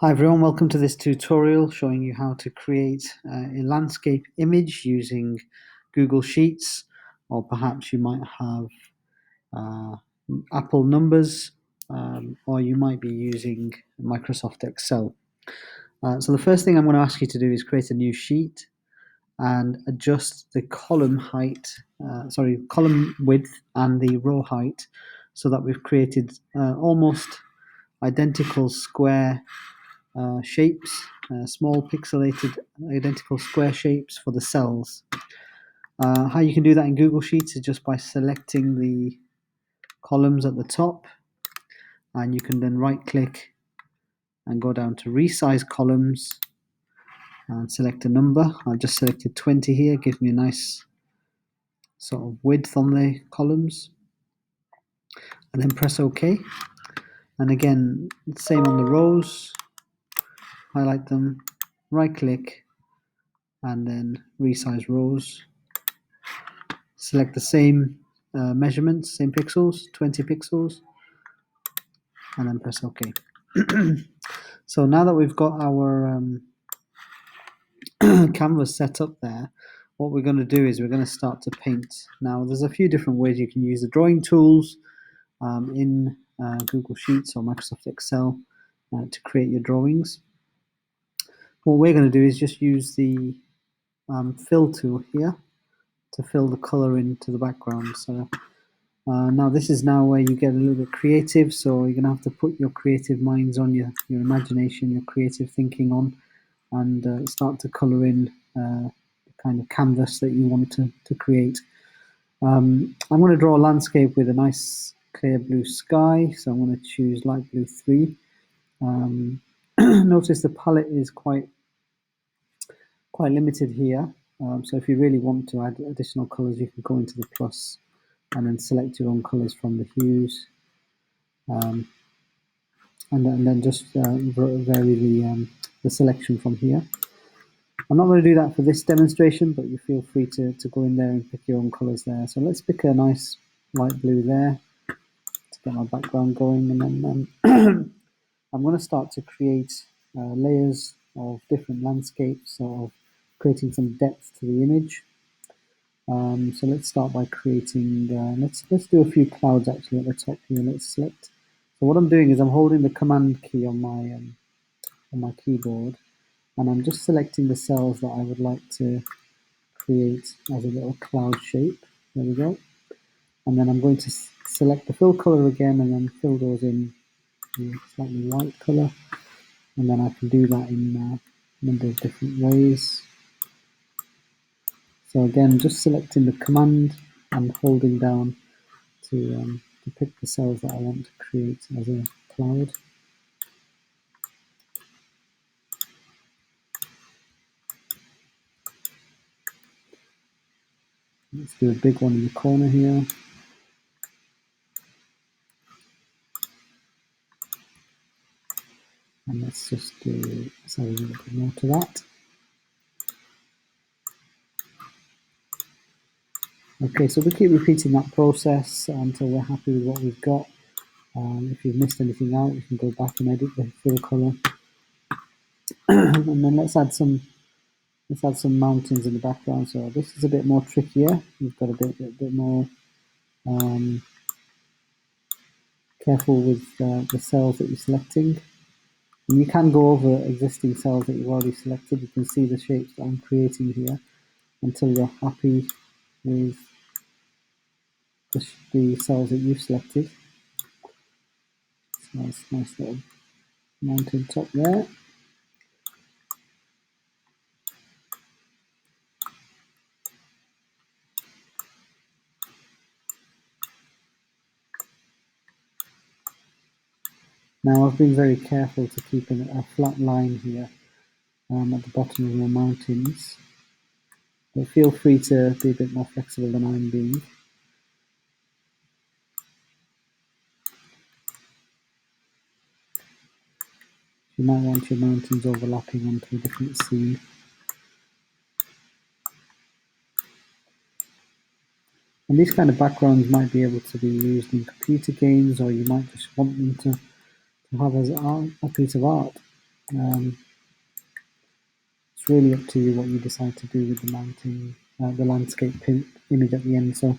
Hi everyone, welcome to this tutorial showing you how to create a landscape image using Google Sheets, or perhaps you might have uh, Apple numbers, or you might be using Microsoft Excel. So the first thing I'm going to ask you to do is create a new sheet and adjust the column column width and the row height so that we've created almost identical square shapes, small pixelated identical square shapes for the cells. How you can do that in Google Sheets is just by selecting the columns at the top, and you can then right click and go down to resize columns and select a number. I've just selected 20 here, gives me a nice sort of width on the columns, and then press OK. And again, same on the rows, highlight them, right click, and then resize rows. Select the same measurements, same pixels, 20 pixels, and then press OK. So now that we've got our canvas set up there, what we're going to do is we're going to start to paint. Now there's a few different ways you can use the drawing tools in Google Sheets or Microsoft Excel to create your drawings. What we're going to do is just use the fill tool here to fill the color into the background. So now this is now where you get a little bit creative, so you're going to have to put your creative minds on, your imagination, your creative thinking on, and start to colour in the kind of canvas that you want to create. I'm going to draw a landscape with a nice clear blue sky, so I'm going to choose light blue 3. Notice the palette is quite limited here, so if you really want to add additional colours, you can go into the plus and then select your own colours from the hues, and then just vary the selection from here. I'm not going to do that for this demonstration, but you feel free to go in there and pick your own colours there. So let's pick a nice light blue there to get my background going, and then I'm going to start to create layers of different landscapes, sort of creating some depth to the image. So let's start by creating, let's do a few clouds actually at the top here. Let's select. So what I'm doing is I'm holding the command key on my keyboard, and I'm just selecting the cells that I would like to create as a little cloud shape. There we go. And then I'm going to select the fill color again, and then fill those in slightly white color. And then I can do that in a number of different ways. So again, just selecting the command and holding down to pick the cells that I want to create as a cloud. Let's do a big one in the corner here. And let's just add a little bit more to that. Okay, so we keep repeating that process until we're happy with what we've got. If you've missed anything out, you can go back and edit the fill color. And then let's add some mountains in the background. So this is a bit more trickier. You've got to be a bit more careful with the cells that you're selecting. And you can go over existing cells that you've already selected. You can see the shapes that I'm creating here until you're happy with the cells that you've selected. So nice little mountain top there. Now I've been very careful to keep a flat line here at the bottom of your mountains, but feel free to be a bit more flexible than I'm being. You might want your mountains overlapping onto a different scene. And these kind of backgrounds might be able to be used in computer games, or you might just want them to have as a piece of art. Um, it's really up to you what you decide to do with the mounting, the landscape image at the end. So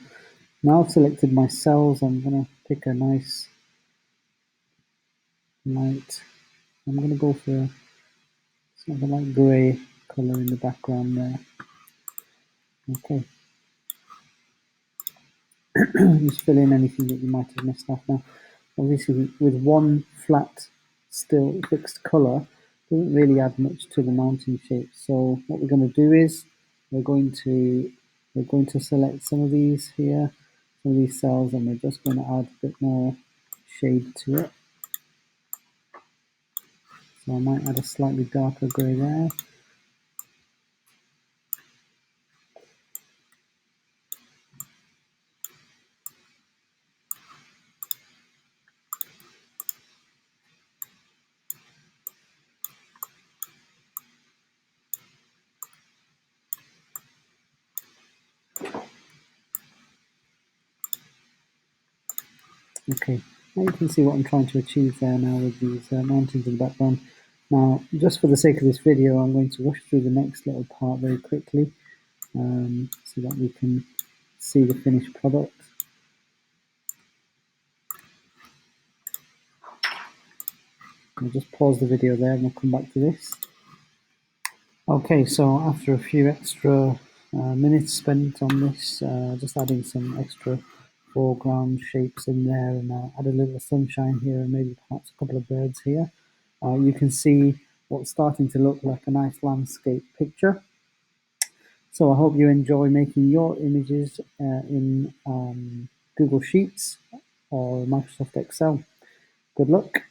now I've selected my cells. I'm going to pick a nice light. I'm going to go for sort of a light grey colour in the background there. Okay. Just fill in anything that you might have missed off now. Obviously, with one flat, still fixed colour, doesn't really add much to the mounting shape. So what we're going to do is we're going to select some of these here, some of these cells, and we're just going to add a bit more shade to it. So I might add a slightly darker grey there. Okay, now you can see what I'm trying to achieve there now with these mountains in the background. Now, just for the sake of this video, I'm going to rush through the next little part very quickly so that we can see the finished product. I'll just pause the video there and we'll come back to this. Okay, so after a few extra minutes spent on this, just adding some extra foreground shapes in there, and add a little sunshine here and maybe perhaps a couple of birds here. You can see what's starting to look like a nice landscape picture. So I hope you enjoy making your images in Google Sheets or Microsoft Excel. Good luck.